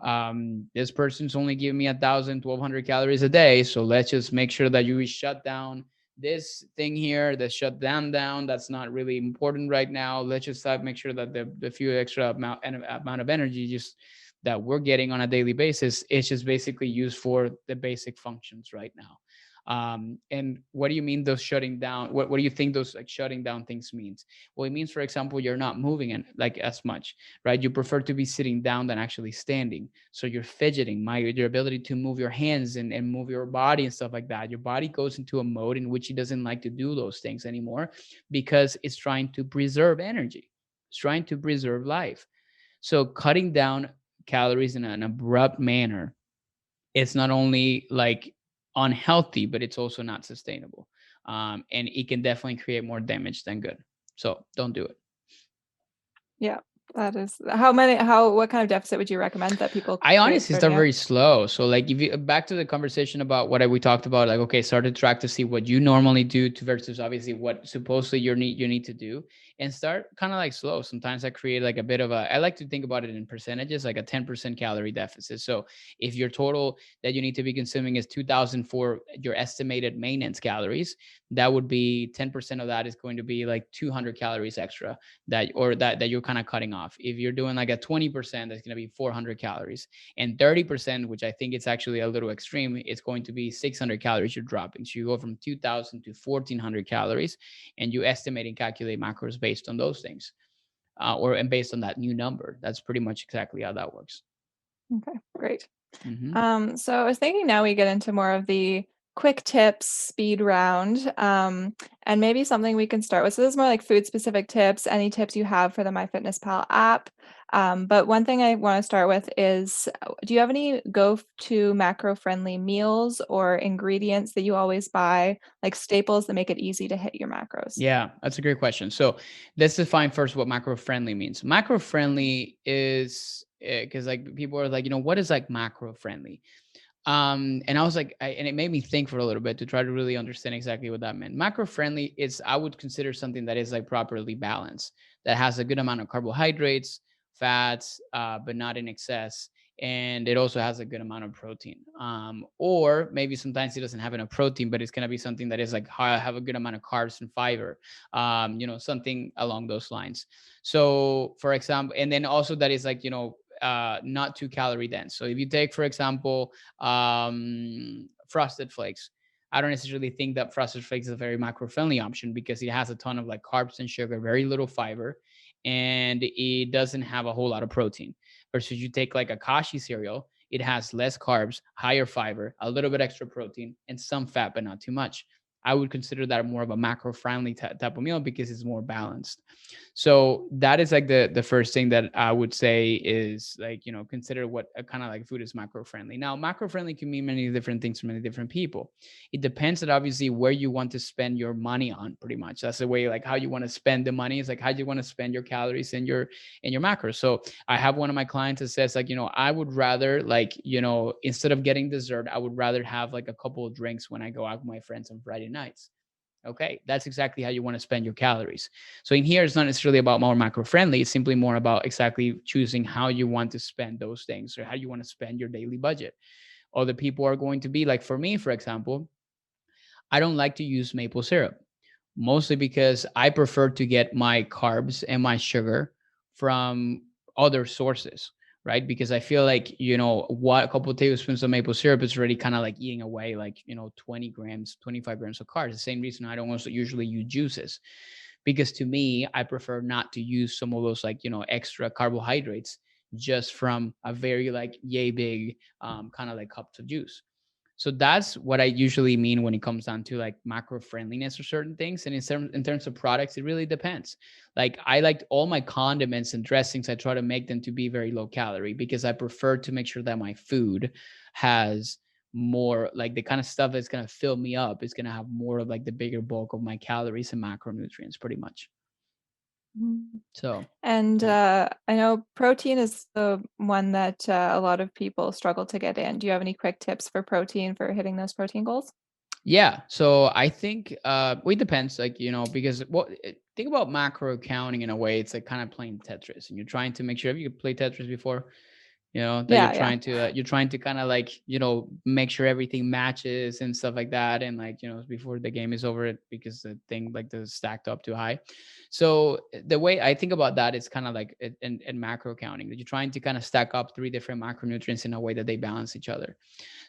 this person's only giving me 1,200 calories a day. So let's just make sure that you shut down this thing here, that shut them down. That's not really important right now. Let's just make sure that the few extra amount of energy just that we're getting on a daily basis is just basically used for the basic functions right now. And what do you mean those shutting down? What do you think those like shutting down things means? Well, it means, for example, you're not moving in like as much, right? You prefer to be sitting down than actually standing. So you're fidgeting, your ability to move your hands and move your body and stuff like that. Your body goes into a mode in which it doesn't like to do those things anymore because it's trying to preserve energy. It's trying to preserve life. So cutting down calories in an abrupt manner, it's not only like unhealthy, but it's also not sustainable. And it can definitely create more damage than good. So don't do it. Yeah, that is what kind of deficit would you recommend that people I create honestly starting start out? very slow. So like if you back to the conversation about what we talked about, like okay, start to track to see what you normally do to versus obviously what supposedly you need to do, and start kind of like slow. Sometimes I create like a bit of I like to think about it in percentages, like a 10% calorie deficit. So if your total that you need to be consuming is 2,000 for your estimated maintenance calories, that would be 10% of that is going to be like 200 calories extra that you're kind of cutting off. If you're doing like a 20%, that's going to be 400 calories, and 30%, which I think it's actually a little extreme, it's going to be 600 calories you're dropping. So you go from 2,000 to 1,400 calories, and you estimate and calculate macros based on those things, and based on that new number. That's pretty much exactly how that works. Okay, great. Hmm. So I was thinking now we get into more of the quick tips speed round, and maybe something we can start with. So this is more like food specific tips, any tips you have for the MyFitnessPal app. But one thing I want to start with is, do you have any go-to macro-friendly meals or ingredients that you always buy, like staples that make it easy to hit your macros? Yeah, that's a great question. So let's define first what macro friendly means. Macro friendly is because like people are like, what is like macro friendly? And I was like, and it made me think for a little bit to try to really understand exactly what that meant. Macro friendly is, I would consider something that is like properly balanced, that has a good amount of carbohydrates, fats, but not in excess. And it also has a good amount of protein. Or maybe sometimes it doesn't have enough protein, but it's going to be something that is like have a good amount of carbs and fiber, something along those lines. So, for example, and then also that is like, not too calorie dense. So if you take, for example, frosted flakes, I don't necessarily think that frosted flakes is a very macro friendly option because it has a ton of like carbs and sugar, very little fiber, and it doesn't have a whole lot of protein. Versus you take like a kashi cereal, it has less carbs, higher fiber, a little bit extra protein, and some fat, but not too much. I would consider that more of a macro friendly type of meal because it's more balanced. So that is like the first thing that I would say is like, consider what a kind of like food is macro friendly. Now, macro friendly can mean many different things for many different people. It depends on obviously where you want to spend your money on, pretty much. That's the way, like how you want to spend the money is like how you want to spend your calories and your macros. So I have one of my clients that says like, I would rather like, instead of getting dessert, I would rather have like a couple of drinks when I go out with my friends on Friday nights. Okay, that's exactly how you want to spend your calories. So in here, it's not necessarily about more macro friendly. It's simply more about exactly choosing how you want to spend those things or how you want to spend your daily budget. Other people are going to be like, for me, for example, I don't like to use maple syrup, mostly because I prefer to get my carbs and my sugar from other sources, right? Because I feel like, what a couple of tablespoons of maple syrup is already kind of like eating away like, 20 grams, 25 grams of carbs. The same reason I don't also usually use juices, because to me, I prefer not to use some of those like, extra carbohydrates just from a very like yay big kind of like cups of juice. So that's what I usually mean when it comes down to like macro friendliness or certain things. And in terms of products, it really depends. Like I like all my condiments and dressings, I try to make them to be very low calorie because I prefer to make sure that my food has more like the kind of stuff that's going to fill me up is going to have more of like the bigger bulk of my calories and macronutrients pretty much. Mhm. So And yeah. I know protein is the one that a lot of people struggle to get in. Do you have any quick tips for protein for hitting those protein goals? Yeah. So I think well, it depends, like, because think about macro accounting in a way, it's like kind of playing Tetris and you're trying to make sure, have you played Tetris before? That Yeah, yeah. you're trying to kind of like, make sure everything matches and stuff like that. And like, before the game is over because the thing like the stacked up too high. So the way I think about that is kind of like in macro accounting, that you're trying to kind of stack up three different macronutrients in a way that they balance each other.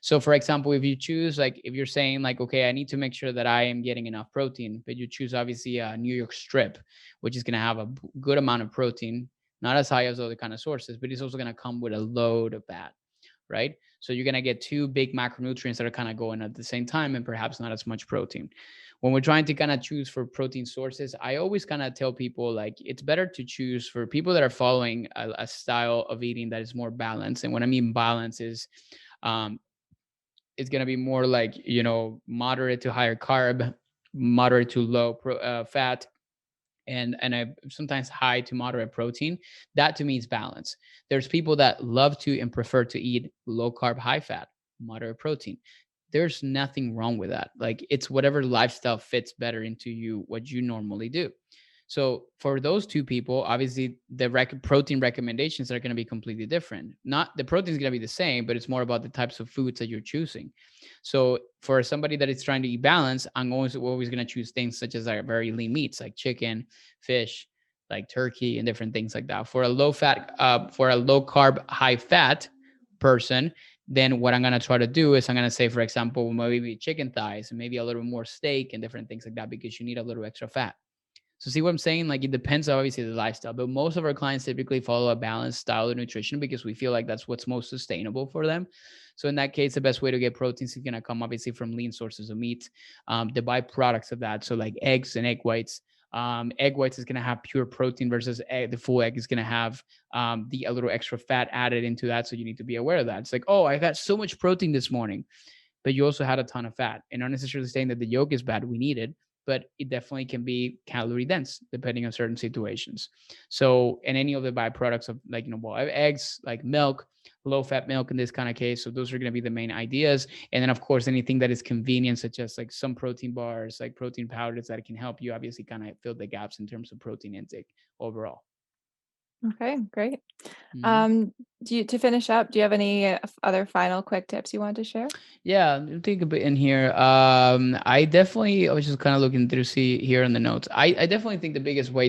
So for example, if you choose like if you're saying like, okay, I need to make sure that I am getting enough protein, but you choose obviously a New York strip, which is going to have a good amount of protein, not as high as other kind of sources, but it's also going to come with a load of fat, right? So you're going to get two big macronutrients that are kind of going at the same time and perhaps not as much protein. When we're trying to kind of choose for protein sources, I always kind of tell people like it's better to choose for people that are following a style of eating that is more balanced. And what I mean balance is um, it's going to be more like, moderate to higher carb, moderate to low fat, and sometimes high to moderate protein. That to me is balance. There's people that love to and prefer to eat low carb, high fat, moderate protein. There's nothing wrong with that. Like it's whatever lifestyle fits better into you, what you normally do. So for those two people, obviously the protein recommendations are going to be completely different. Not the protein is going to be the same, but it's more about the types of foods that you're choosing. So for somebody that is trying to eat balance, I'm always going to choose things such as like very lean meats like chicken, fish, like turkey, and different things like that. For a low carb, high fat person, then what I'm gonna try to do is I'm gonna say, for example, maybe chicken thighs and maybe a little more steak and different things like that because you need a little extra fat. So see what I'm saying? Like it depends obviously the lifestyle, but most of our clients typically follow a balanced style of nutrition because we feel like that's what's most sustainable for them. So in that case, the best way to get proteins is going to come obviously from lean sources of meat, the byproducts of that. So like eggs and egg whites. Egg whites is going to have pure protein versus the full egg is going to have the a little extra fat added into that. So you need to be aware of that. It's like, oh, I got so much protein this morning, but you also had a ton of fat. And not necessarily saying that the yolk is bad, we need it, but it definitely can be calorie dense depending on certain situations. So, and any of the byproducts of like, well, eggs, like milk, low fat milk in this kind of case. So those are going to be the main ideas. And then of course, anything that is convenient, such as like some protein bars, like protein powders that can help you obviously kind of fill the gaps in terms of protein intake overall. Okay, great. Mhm. Um, to finish up, do you have any other final quick tips you want to share? Yeah, let me take a bit in here. I was just kind of looking through see here in the notes. I definitely think the biggest way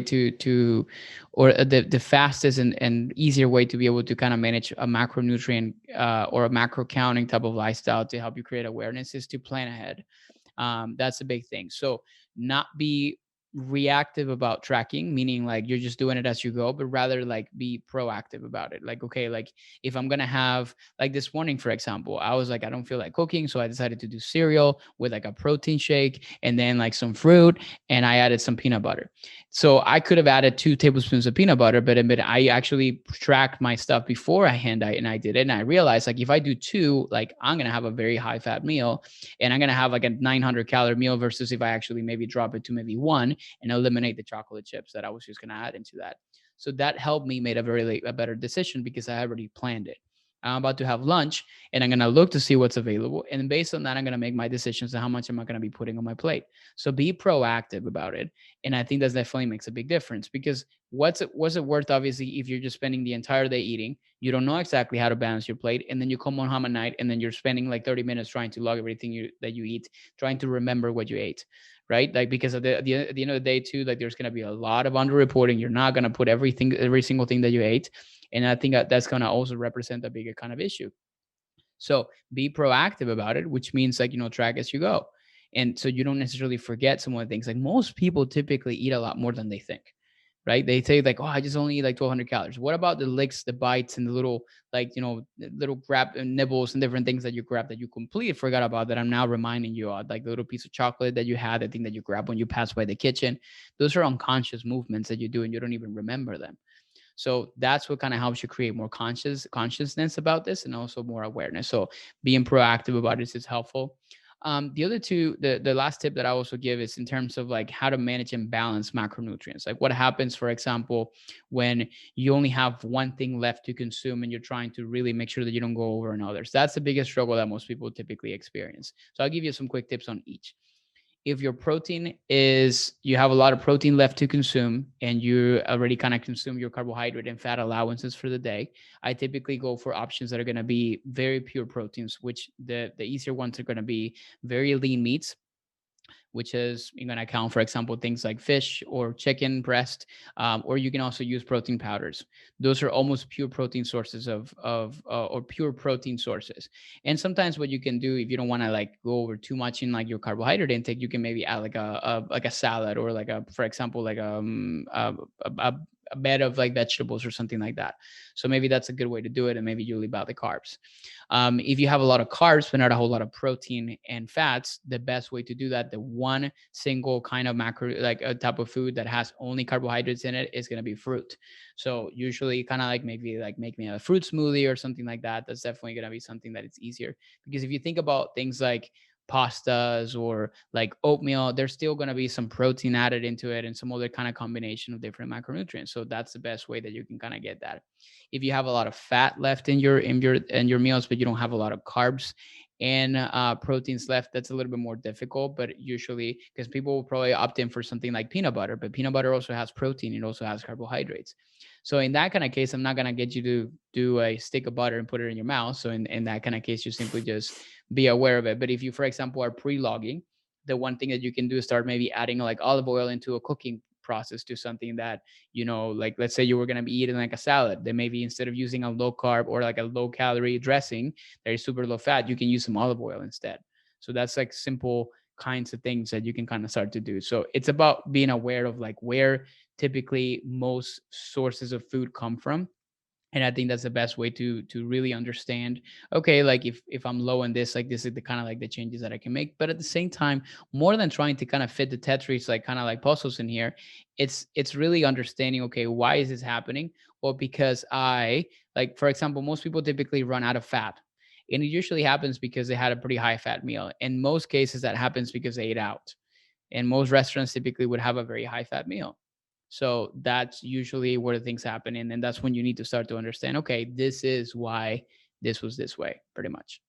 or the fastest and easier way to be able to kind of manage a macronutrient or a macro counting type of lifestyle to help you create awareness is to plan ahead. That's a big thing. So not be reactive about tracking, meaning like you're just doing it as you go, but rather like be proactive about it. Like, okay, like if I'm gonna have like this morning, for example, I was like, I don't feel like cooking. So I decided to do cereal with like a protein shake and then like some fruit, and I added some peanut butter. So I could have added 2 tablespoons of peanut butter, but I actually tracked my stuff before and I did it. And I realized like if I do two, like I'm gonna have a very high fat meal and I'm going to have like a 900-calorie meal versus if I actually maybe drop it to maybe one and eliminate the chocolate chips that I was just going to add into that. So that helped me made a better decision because I already planned it. I'm about to have lunch, and I'm going to look to see what's available. And based on that, I'm going to make my decisions on how much am I going to be putting on my plate. So be proactive about it. And I think that definitely makes a big difference, because what's it worth, obviously, if you're just spending the entire day eating, you don't know exactly how to balance your plate, and then you come on home at night, and then you're spending like 30 minutes trying to log everything that you eat, trying to remember what you ate, right? Like, because at the end of the day too, like, there's going to be a lot of underreporting. You're not going to put every single thing that you ate, and I think that's going to also represent a bigger kind of issue. So be proactive about it, which means, like, track as you go. And so you don't necessarily forget some of the things. Like, most people typically eat a lot more than they think, right? They say like, oh, I just only eat like 1,200 calories. What about the licks, the bites, and the little, like, little grab and nibbles and different things that you grab that you completely forgot about, that I'm now reminding you of, like the little piece of chocolate that you had, the thing that you grab when you pass by the kitchen. Those are unconscious movements that you do and you don't even remember them. So that's what kind of helps you create more consciousness about this, and also more awareness. So being proactive about this is helpful. The other two, the last tip that I also give is in terms of like how to manage and balance macronutrients. Like, what happens, for example, when you only have one thing left to consume and you're trying to really make sure that you don't go over on others. That's the biggest struggle that most people typically experience. So I'll give you some quick tips on each. If your protein is, you have a lot of protein left to consume, and you already kind of consume your carbohydrate and fat allowances for the day, I typically go for options that are going to be very pure proteins, which the easier ones are going to be very lean meats, which is, you're going to account, for example, things like fish or chicken breast, or you can also use protein powders. Those are almost pure protein sources or pure protein sources. And sometimes what you can do, if you don't want to like go over too much in like your carbohydrate intake, you can maybe add like a salad, or like a, for example, like a bed of like vegetables or something like that. So maybe that's a good way to do it, and maybe you leave out the carbs. If you have a lot of carbs but not a whole lot of protein and fats, the best way to do that, the one single kind of macro, like a type of food that has only carbohydrates in it, is going to be fruit. So usually kind of like maybe like make me a fruit smoothie or something like that. That's definitely going to be something that it's easier, because if you think about things like pastas or like oatmeal, there's still going to be some protein added into it and some other kind of combination of different macronutrients. So that's the best way that you can kind of get that. If you have a lot of fat left in your meals, but you don't have a lot of carbs and proteins left, that's a little bit more difficult. But usually, because people will probably opt in for something like peanut butter, but peanut butter also has protein, it also has carbohydrates. So in that kind of case, I'm not going to get you to do a stick of butter and put it in your mouth. So in that kind of case, you simply just be aware of it. But if you, for example, are pre-logging, the one thing that you can do is start maybe adding like olive oil into a cooking process to something that, like, let's say you were going to be eating like a salad, then maybe instead of using a low carb or like a low calorie dressing that is super low fat, you can use some olive oil instead. So that's like simple kinds of things that you can kind of start to do. So it's about being aware of like where typically most sources of food come from. And I think that's the best way to really understand, okay, like if I'm low on this, like this is the kind of like the changes that I can make. But at the same time, more than trying to kind of fit the Tetris, like kind of like puzzles in here, it's really understanding, okay, why is this happening? Or because like, for example, most people typically run out of fat, and it usually happens because they had a pretty high fat meal. In most cases, that happens because they ate out, and most restaurants typically would have a very high fat meal. So that's usually where things happen. And then that's when you need to start to understand, okay, this is why this was this way, pretty much.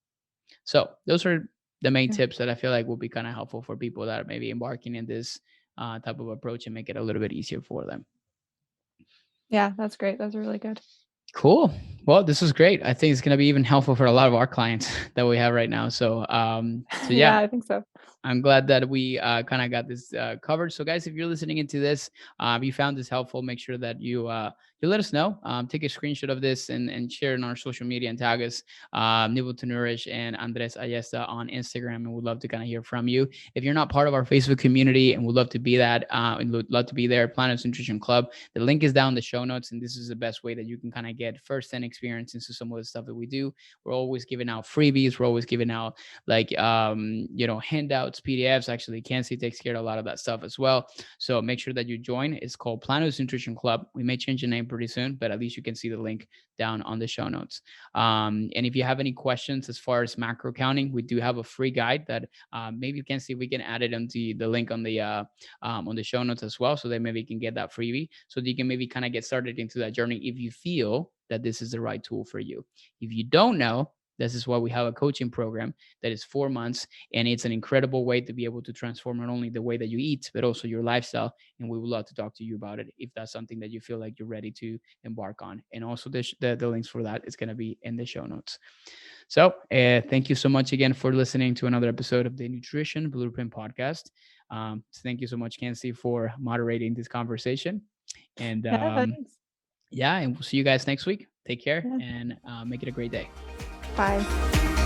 So those are the main Yeah. tips that I feel like will be kind of helpful for people that are maybe embarking in this type of approach, and make it a little bit easier for them. Yeah, that's great. That's really good. Cool. Well, this was great. I think it's going to be even helpful for a lot of our clients that we have right now. So yeah, Yeah, I think so. I'm glad that we kind of got this covered. So, guys, if you're listening into this, if you found this helpful, make sure that you let us know. Take a screenshot of this and share it on our social media, and tag us, Nibble to Nourish and Andres Ayesta on Instagram, and we'd love to kind of hear from you. If you're not part of our Facebook community and would love to be that, and would love to be there, Planet Nutrition Club. The link is down in the show notes, and this is the best way that you can kind of get first-hand experience into some of the stuff that we do. We're always giving out freebies. We're always giving out like handouts, PDFs. Actually, Kenzie takes care of a lot of that stuff as well. So make sure that you join. It's called Planos Nutrition Club. We may change the name pretty soon, but at least you can see the link down on the show notes. And if you have any questions as far as macro counting, we do have a free guide that maybe you can see if we can add it onto the link on the show notes as well, so that maybe you can get that freebie, so that you can maybe kind of get started into that journey if you feel that this is the right tool for you. If you don't know, this is why we have a coaching program that is 4 months, and it's an incredible way to be able to transform not only the way that you eat, but also your lifestyle. And we would love to talk to you about it if that's something that you feel like you're ready to embark on. And also, the links for that is going to be in the show notes. So, thank you so much again for listening to another episode of the Nutrition Blueprint Podcast. Thank you so much, Kenzie, for moderating this conversation. And Yeah, thanks. yeah, and we'll see you guys next week. Take care Yeah. and make it a great day. Bye.